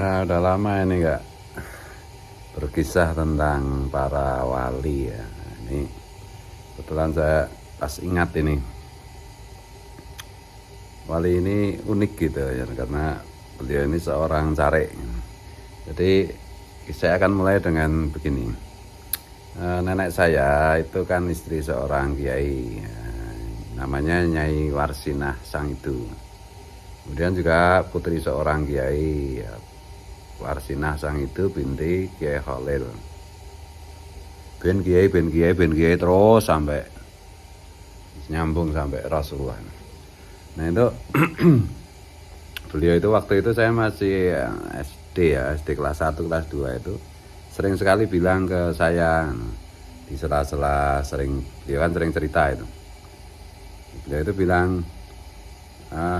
Ya udah lama ini nggak berkisah tentang para wali ya. Ini kebetulan saya pas ingat ini wali ini unik gitu ya, karena beliau ini seorang carik. Jadi saya akan mulai dengan begini. Nenek saya itu kan istri seorang kiai, namanya Nyai Warsinah Sangitu. Kemudian juga putri seorang kiai, Warsinah Sangitu binti Kiai Khalil. Ben kiai terus sampai nyambung sampai Rasulullah. Nah itu beliau itu waktu itu saya masih SD ya, SD kelas 1 kelas 2 itu sering sekali bilang ke saya di sela-sela, beliau kan sering cerita itu. Beliau itu bilang,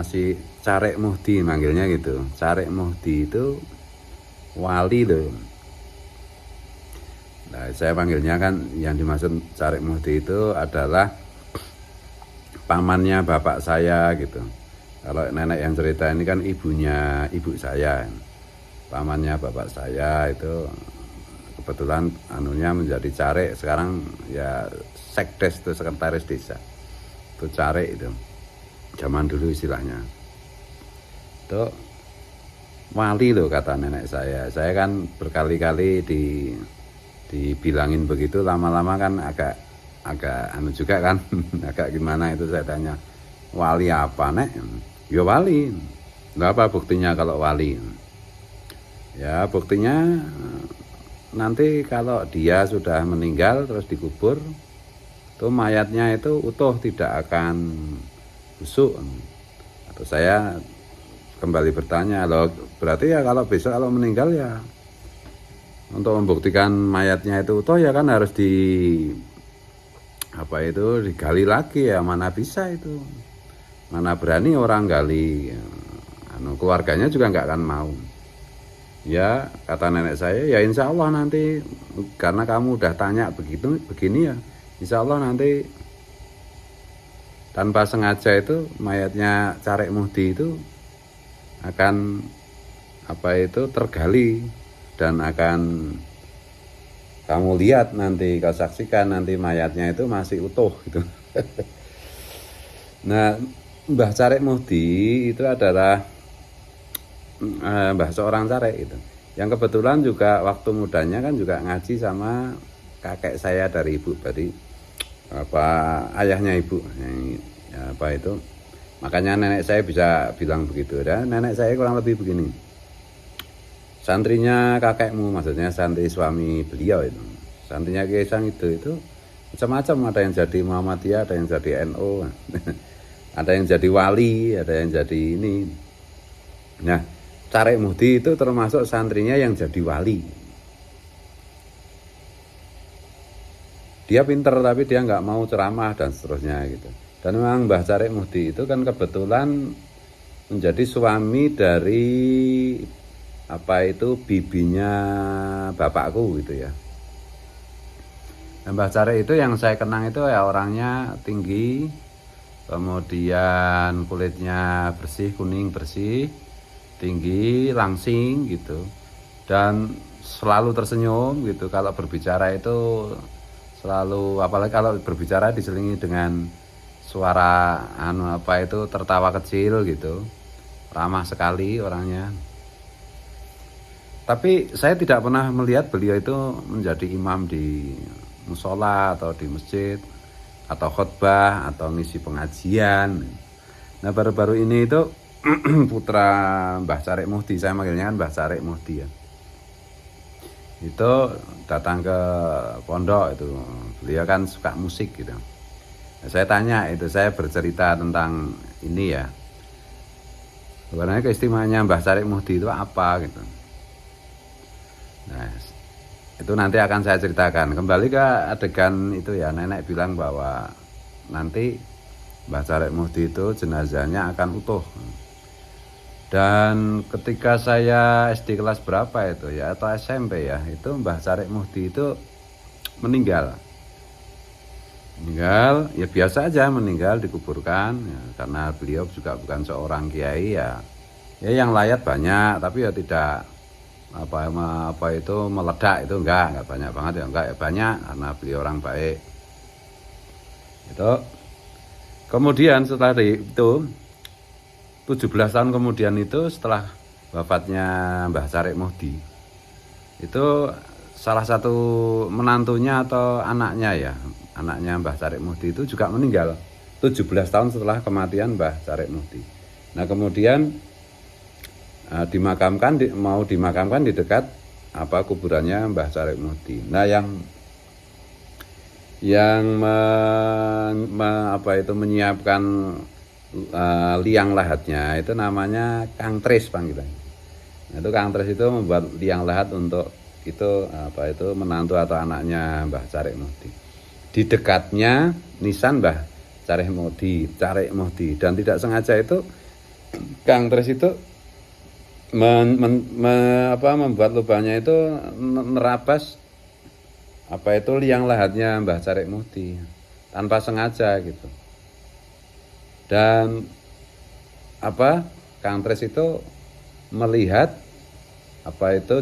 si Carek Muhdi manggilnya gitu. Carek Muhdi itu wali loh. Nah, saya panggilnya kan yang dimaksud Carek Muhdi itu adalah pamannya bapak saya gitu. Kalau nenek yang cerita ini kan ibunya ibu saya. Pamannya bapak saya itu kebetulan anunya menjadi carek, sekarang ya sekdes itu, sekretaris desa. Itu carek itu. Zaman dulu istilahnya. Itu wali loh kata nenek saya. Saya kan berkali-kali dibilangin begitu, lama-lama kan agak anu juga kan. Agak gimana itu saya tanya, wali apa nek? Ya wali. Enggak apa buktinya kalau wali? Ya buktinya nanti kalau dia sudah meninggal terus dikubur, itu mayatnya itu utuh, tidak akan busuk. Atau saya kembali bertanya, loh berarti ya kalau besok kalau meninggal ya untuk membuktikan mayatnya itu utuh ya kan harus digali lagi ya, mana bisa itu, mana berani orang gali, keluarganya juga nggak akan mau. Ya kata nenek saya, ya insya Allah nanti karena kamu udah tanya begini ya, insya Allah nanti tanpa sengaja itu mayatnya Carek Muhdi itu akan tergali dan akan kamu lihat nanti, kau saksikan nanti mayatnya itu masih utuh gitu. Nah, Mbah Carek Muhdi itu adalah mbah seorang carek itu, yang kebetulan juga waktu mudanya kan juga ngaji sama kakek saya dari ibu, tadi ayahnya ibu, itu makanya nenek saya bisa bilang begitu. Dan nenek saya kurang lebih begini, santrinya kakekmu, maksudnya santri suami beliau itu, santrinya Kiai Sang itu macam-macam, ada yang jadi Muhammadiyah, ada yang jadi NU, ada yang jadi wali, ada yang jadi ini. Nah, Carek Muhdi itu termasuk santrinya yang jadi wali. Dia pinter tapi dia nggak mau ceramah dan seterusnya gitu. Dan memang Mbah Carek Muhdi itu kan kebetulan menjadi suami dari bibinya bapakku gitu ya. Nah, Mbah Carek itu yang saya kenang itu ya orangnya tinggi, kemudian kulitnya bersih, kuning bersih, tinggi, langsing gitu, dan selalu tersenyum gitu. Kalau berbicara itu selalu, apalagi kalau berbicara diselingi dengan suara tertawa kecil gitu, ramah sekali orangnya. Tapi saya tidak pernah melihat beliau itu menjadi imam di musola atau di masjid atau khutbah atau ngisi pengajian. Nah, baru-baru ini itu putra Mbah Carek Muhdi, saya manggilnya kan Mbah Carek Muhdi ya, itu datang ke pondok itu. Beliau kan suka musik gitu. Nah, saya tanya itu, saya bercerita tentang ini ya, sebenarnya keistimewaannya Mbah Carek Muhdi itu apa gitu. Nah, itu nanti akan saya ceritakan. Kembali ke adegan itu ya, nenek bilang bahwa nanti Mbah Carek Muhdi itu jenazahnya akan utuh. Dan ketika saya SD kelas berapa itu ya, atau SMP ya, itu Mbah Carek Muhdi itu meninggal ya biasa aja, meninggal dikuburkan ya, karena beliau juga bukan seorang kiai ya yang layak banyak, tapi ya tidak apa itu meledak itu enggak banyak banget ya, enggak ya banyak karena beliau orang baik. Itu kemudian setelah itu 17 tahun kemudian itu setelah wafatnya Mbah Carik Muhdi, itu salah satu menantunya atau anaknya Mbah Carik Muhdi itu juga meninggal 17 tahun setelah kematian Mbah Carik Muhdi. Nah kemudian mau dimakamkan di dekat kuburannya Mbah Carik Muhdi. Nah yang menyiapkan liang lahatnya itu namanya Kang Tris panggilannya. Nah, itu Kang Tris itu membuat liang lahat untuk itu menantu atau anaknya Mbah Carik Muhdi. Di dekatnya nisan Mbah Carik Muhdi dan tidak sengaja itu Kang Tris itu membuat lubangnya itu nerabas liang lahatnya Mbah Carik Muhdi tanpa sengaja gitu. Dan Kang Tris itu melihat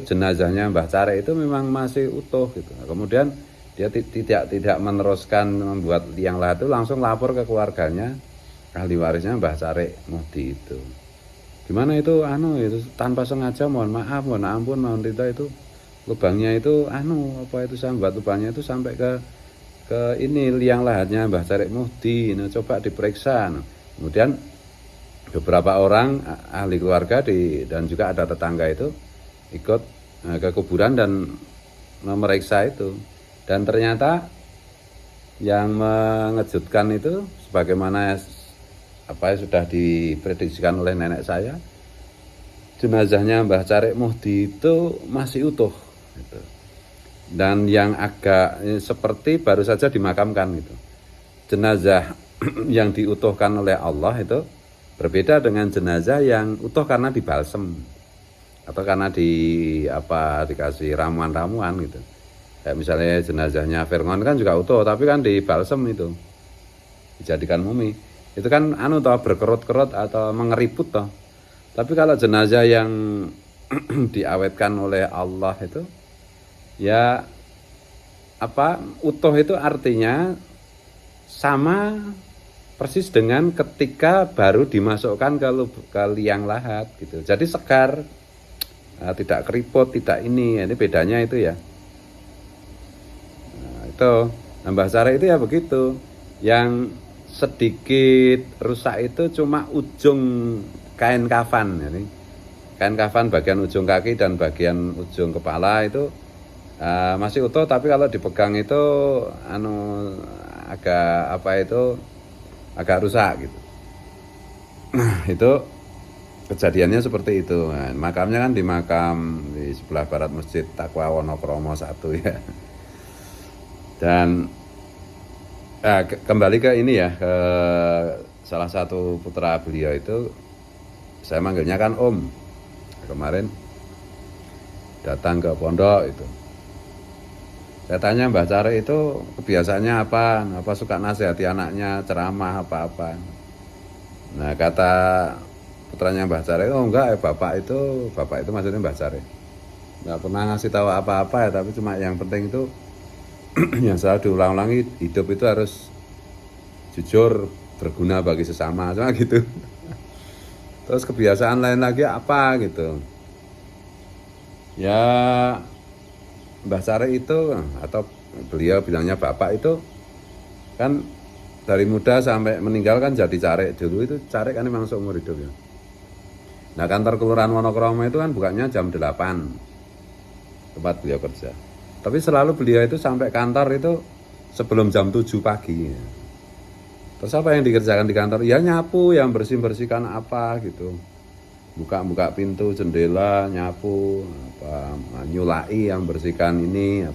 jenazahnya Mbah Carik itu memang masih utuh gitu. Kemudian dia tidak meneruskan membuat liang lahat itu, langsung lapor ke keluarganya, ahli warisnya Mbah Carik Muhdi itu. Gimana itu itu tanpa sengaja, mohon maaf, mohon ampun, mohon ridho, itu lubangnya itu saya buat lubangnya itu sampai ke ini liang lahatnya Mbah Carik Muhdi. Nah, coba diperiksa. Kemudian beberapa orang ahli keluarga dan juga ada tetangga itu ikut ke kuburan dan memeriksa itu. Dan ternyata yang mengejutkan itu sebagaimana sudah diprediksikan oleh nenek saya, jenazahnya Mbah Carik Muhdi itu masih utuh gitu. Dan yang agak seperti baru saja dimakamkan gitu. Jenazah yang diutuhkan oleh Allah itu berbeda dengan jenazah yang utuh karena dibalsem atau karena dikasih ramuan-ramuan gitu. Kayak misalnya jenazahnya Fir'aun kan juga utuh tapi kan dibalsem itu, dijadikan mumi. Itu kan berkerut-kerut atau mengeriput toh. Tapi kalau jenazah yang diawetkan oleh Allah itu ya utuh itu artinya sama persis dengan ketika baru dimasukkan ke liang lahat gitu. Jadi segar, tidak keriput, tidak ini bedanya itu ya. Nah, itu Mbah Carik itu ya begitu. Yang sedikit rusak itu cuma ujung kain kafan ini. Kain kafan bagian ujung kaki dan bagian ujung kepala itu masih utuh, tapi kalau dipegang itu agak rusak gitu. Nah, itu kejadiannya seperti itu. Nah, makamnya kan di sebelah barat Masjid Taqwa Wonokromo 1 ya. Dan kembali ke ini ya, ke salah satu putra beliau itu, saya manggilnya kan Om. Kemarin datang ke pondok itu. Saya tanya Mbah Carik itu kebiasaannya apa? Apa suka nasihati anaknya, ceramah apa-apa? Nah, kata putranya Mbah Carik, oh enggak, bapak itu maksudnya Mbah Carik. Enggak pernah ngasih tahu apa-apa ya, tapi cuma yang penting itu yang selalu diulang-ulangi, hidup itu harus jujur, berguna bagi sesama, cuma gitu. Terus kebiasaan lain lagi apa gitu? Ya Mbah Carik itu, atau beliau bilangnya bapak itu kan dari muda sampai meninggal kan jadi carik. Dulu itu carik kan memang seumur hidup ya. Nah, kantor kelurahan Wonokromo itu kan bukannya jam 8 tempat beliau kerja. Tapi selalu beliau itu sampai kantor itu sebelum jam 7 pagi. Terus apa yang dikerjakan di kantor? Ya nyapu, yang bersihkan apa gitu. Buka pintu, jendela, nyapu, nyulai, yang bersihkan ini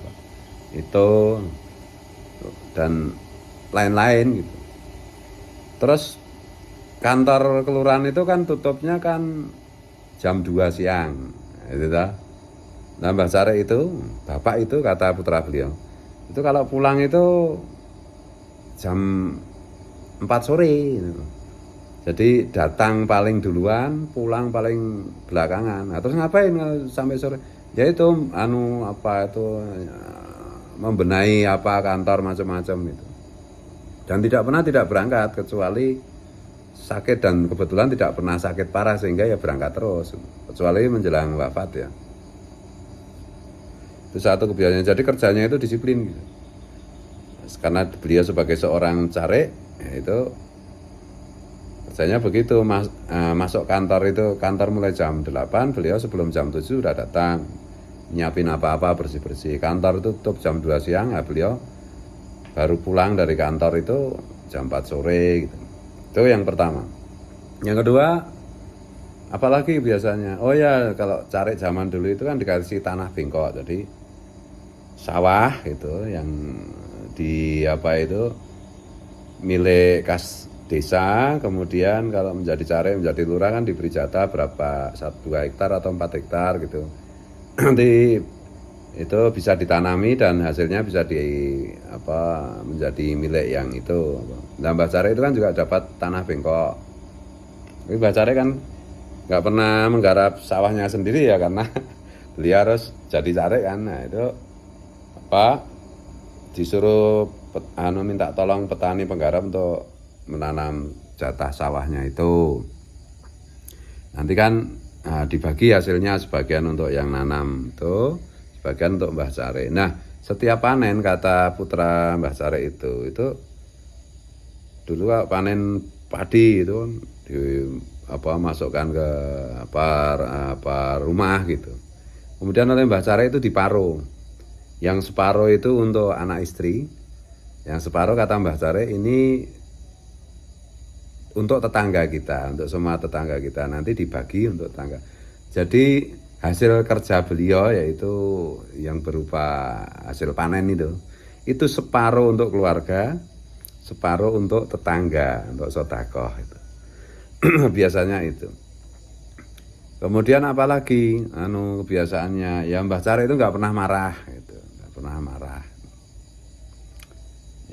itu dan lain-lain gitu. Terus kantor kelurahan itu kan tutupnya kan jam 2 siang itu dah. Nah, Mbah Carik itu, bapak itu kata putra beliau, itu kalau pulang itu jam 4 sore gitu. Jadi datang paling duluan, pulang paling belakangan. Nah, terus ngapain sampai sore? Ya itu membenahi kantor macam-macam itu. Dan tidak berangkat kecuali sakit, dan kebetulan tidak pernah sakit parah sehingga ya berangkat terus kecuali menjelang wafat ya. Itu satu kebiasaannya. Jadi kerjanya itu disiplin gitu. Karena beliau sebagai seorang carik ya itu kerjanya begitu, masuk kantor mulai jam 8, beliau sebelum jam 7 sudah datang nyiapin apa-apa, bersih-bersih. Kantor itu tutup jam 2 siang ya, beliau baru pulang dari kantor itu jam 4 sore gitu. Itu yang pertama. Yang kedua, apalagi biasanya, oh ya kalau carik zaman dulu itu kan dikasih tanah bengkok, jadi sawah itu yang milik kas desa. Kemudian kalau menjadi carik, menjadi lurah kan diberi jatah berapa, 2 hektar atau 4 hektar gitu. Nanti itu bisa ditanami dan hasilnya bisa menjadi milik yang itu. Nah, Mbah Carik itu kan juga dapat tanah bengkok. Tapi Mbah Carik kan nggak pernah menggarap sawahnya sendiri ya, karena beliau harus jadi carik kan. Nah itu disuruh minta tolong petani penggarap untuk menanam jatah sawahnya itu. Nanti kan dibagi hasilnya, sebagian untuk yang nanam itu, sebagian untuk Mbah Carik. Nah, setiap panen, kata putra Mbah Carik itu dulu panen padi itu masukkan ke rumah gitu. Kemudian oleh Mbah Carik itu diparuh. Yang separuh itu untuk anak istri, yang separuh kata Mbah Carik ini untuk tetangga kita, untuk semua tetangga kita, nanti dibagi untuk tetangga. Jadi hasil kerja beliau yaitu yang berupa hasil panen itu separuh untuk keluarga, separuh untuk tetangga, untuk sedekah itu. Biasanya itu. Kemudian apalagi kebiasaannya, ya Mbah Carik itu nggak pernah marah gitu, nggak pernah marah.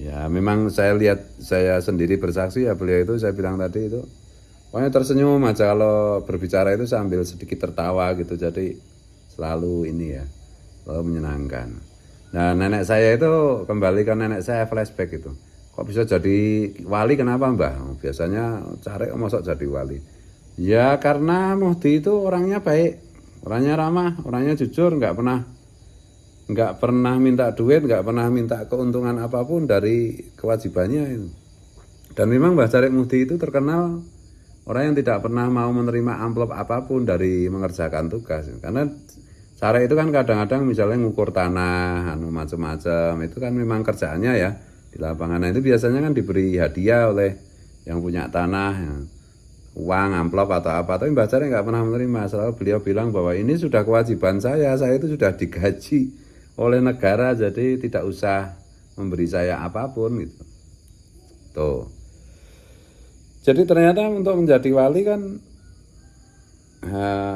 Ya memang saya sendiri bersaksi ya, beliau itu saya bilang tadi itu pokoknya tersenyum aja kalau berbicara itu sambil sedikit tertawa gitu, jadi selalu selalu menyenangkan. Nah nenek saya itu, kembali ke nenek saya, flashback itu, kok bisa jadi wali, kenapa Mbah? Biasanya Carik masuk jadi wali. Ya karena Muhdi itu orangnya baik, orangnya ramah, orangnya jujur, nggak pernah minta duit, nggak pernah minta keuntungan apapun dari kewajibannya itu. Dan memang Mbah Carik Muhdi itu terkenal orang yang tidak pernah mau menerima amplop apapun dari mengerjakan tugas. Karena Carik itu kan kadang-kadang misalnya ngukur tanah, macam-macam, itu kan memang kerjaannya ya di lapangan. Nah, itu biasanya kan diberi hadiah oleh yang punya tanah, ya, uang, amplop atau apa. Tapi Mbah Carik nggak pernah menerima. Selalu beliau bilang bahwa ini sudah kewajiban saya itu sudah digaji oleh negara, jadi tidak usah memberi saya apapun gitu. Tuh. Jadi ternyata untuk menjadi wali kan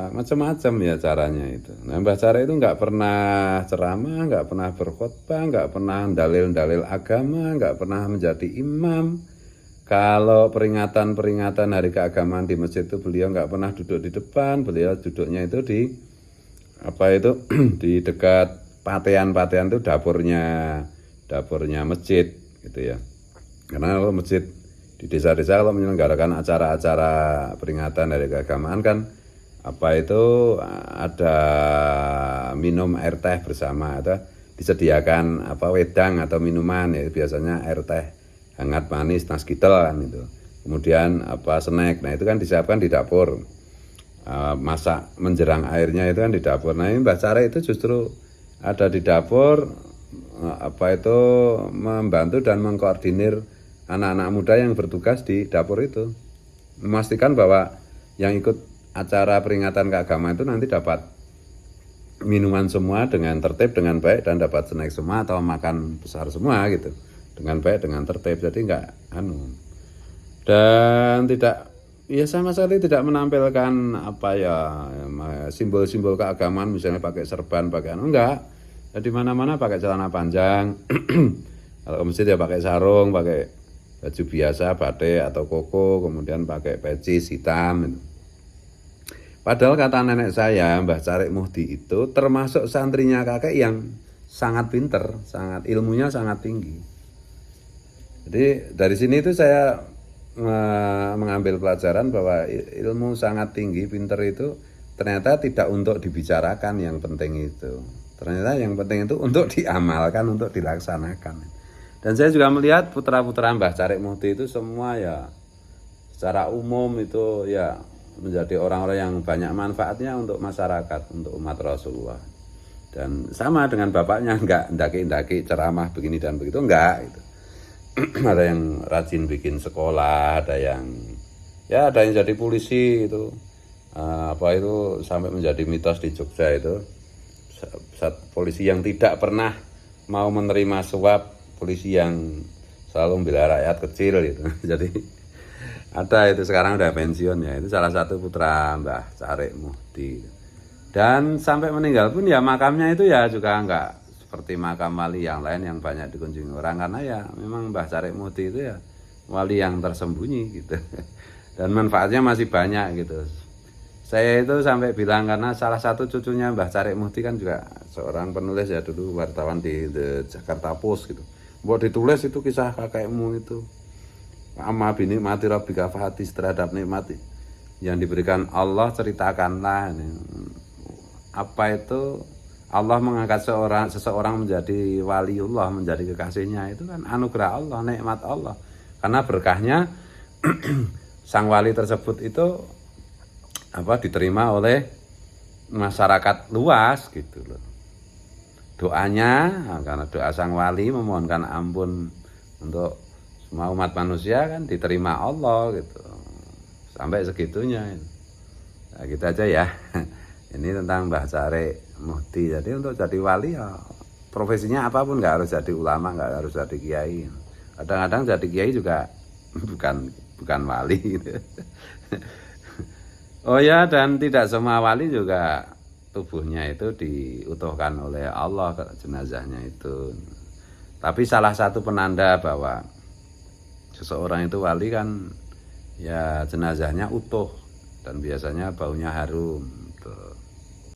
macam-macam ya caranya itu. Nah, Mbah Carik itu nggak pernah ceramah, nggak pernah berkhotbah, nggak pernah dalil-dalil agama, nggak pernah menjadi imam. Kalau peringatan hari keagamaan di masjid itu beliau nggak pernah duduk di depan, beliau duduknya itu di di dekat patean itu dapurnya masjid gitu ya. Karena kalau masjid di desa-desa kalau menyelenggarakan acara-acara peringatan dari keagamaan kan ada minum air teh bersama, atau disediakan wedang atau minuman ya, biasanya air teh hangat manis nasgitel kan itu. Kemudian snack, nah itu kan disiapkan di dapur. Masak menjerang airnya itu kan di dapur. Nah ini Mbah Carik itu justru ada di dapur, membantu dan mengkoordinir anak-anak muda yang bertugas di dapur itu, memastikan bahwa yang ikut acara peringatan keagamaan itu nanti dapat minuman semua dengan tertib, dengan baik, dan dapat snack semua atau makan besar semua gitu, dengan baik, dengan tertib. Jadi enggak dan tidak sama sekali tidak menampilkan simbol-simbol keagamaan, misalnya pakai serban, pakai enggak. Jadi mana-mana pakai celana panjang. Kalau ke masjid ya pakai sarung, pakai baju biasa, batik atau koko, kemudian pakai peci hitam. Padahal kata nenek saya, Mbah Carik Muhdi itu termasuk santrinya kakek yang sangat pinter, sangat ilmunya sangat tinggi. Jadi dari sini itu saya mengambil pelajaran bahwa ilmu sangat tinggi, pinter itu ternyata tidak untuk dibicarakan yang penting itu. Ternyata yang penting itu untuk diamalkan, untuk dilaksanakan. Dan saya juga melihat putra-putra Mbah Carik Muhdi itu semua ya secara umum itu ya menjadi orang-orang yang banyak manfaatnya untuk masyarakat, untuk umat Rasulullah. Dan sama dengan bapaknya, enggak ndaki-ndaki ceramah begini dan begitu, enggak gitu. Ada yang rajin bikin sekolah, ada yang jadi polisi itu. Apa itu sampai menjadi mitos di Jogja itu. Polisi yang tidak pernah mau menerima suap, polisi yang selalu membela rakyat kecil gitu. Jadi ada itu sekarang udah pensiun ya, itu salah satu putra Mbah Carik Muhdi. Dan sampai meninggal pun ya makamnya itu ya juga enggak seperti makam wali yang lain yang banyak dikunjungi orang, karena ya memang Mbah Carik Muhdi itu ya wali yang tersembunyi gitu. Dan manfaatnya masih banyak gitu. Saya itu sampai bilang karena salah satu cucunya Mbah Carik Muhdi kan juga seorang penulis ya, dulu wartawan di The Jakarta Post gitu. Buat ditulis itu kisah kakekmu itu. Amma binikmati rabbika fahaddits, terhadap nikmat yang diberikan Allah ceritakanlah. Apa itu Allah mengangkat seseorang menjadi waliullah, menjadi kekasihnya, itu kan anugerah Allah, nikmat Allah. Karena berkahnya sang wali tersebut itu diterima oleh masyarakat luas gitu loh. Doanya, karena doa sang wali memohonkan ampun untuk semua umat manusia kan diterima Allah gitu. Sampai segitunya. Nah, gitu aja ya. Ini tentang Mbah Carik Muhdi. Jadi untuk jadi wali ya profesinya apapun, nggak harus jadi ulama, nggak harus jadi kiai. Kadang-kadang jadi kiai juga bukan wali gitu. Oh ya, dan tidak semua wali juga tubuhnya itu diutuhkan oleh Allah ke jenazahnya itu. Tapi salah satu penanda bahwa seseorang itu wali kan ya jenazahnya utuh dan biasanya baunya harum. Tuh.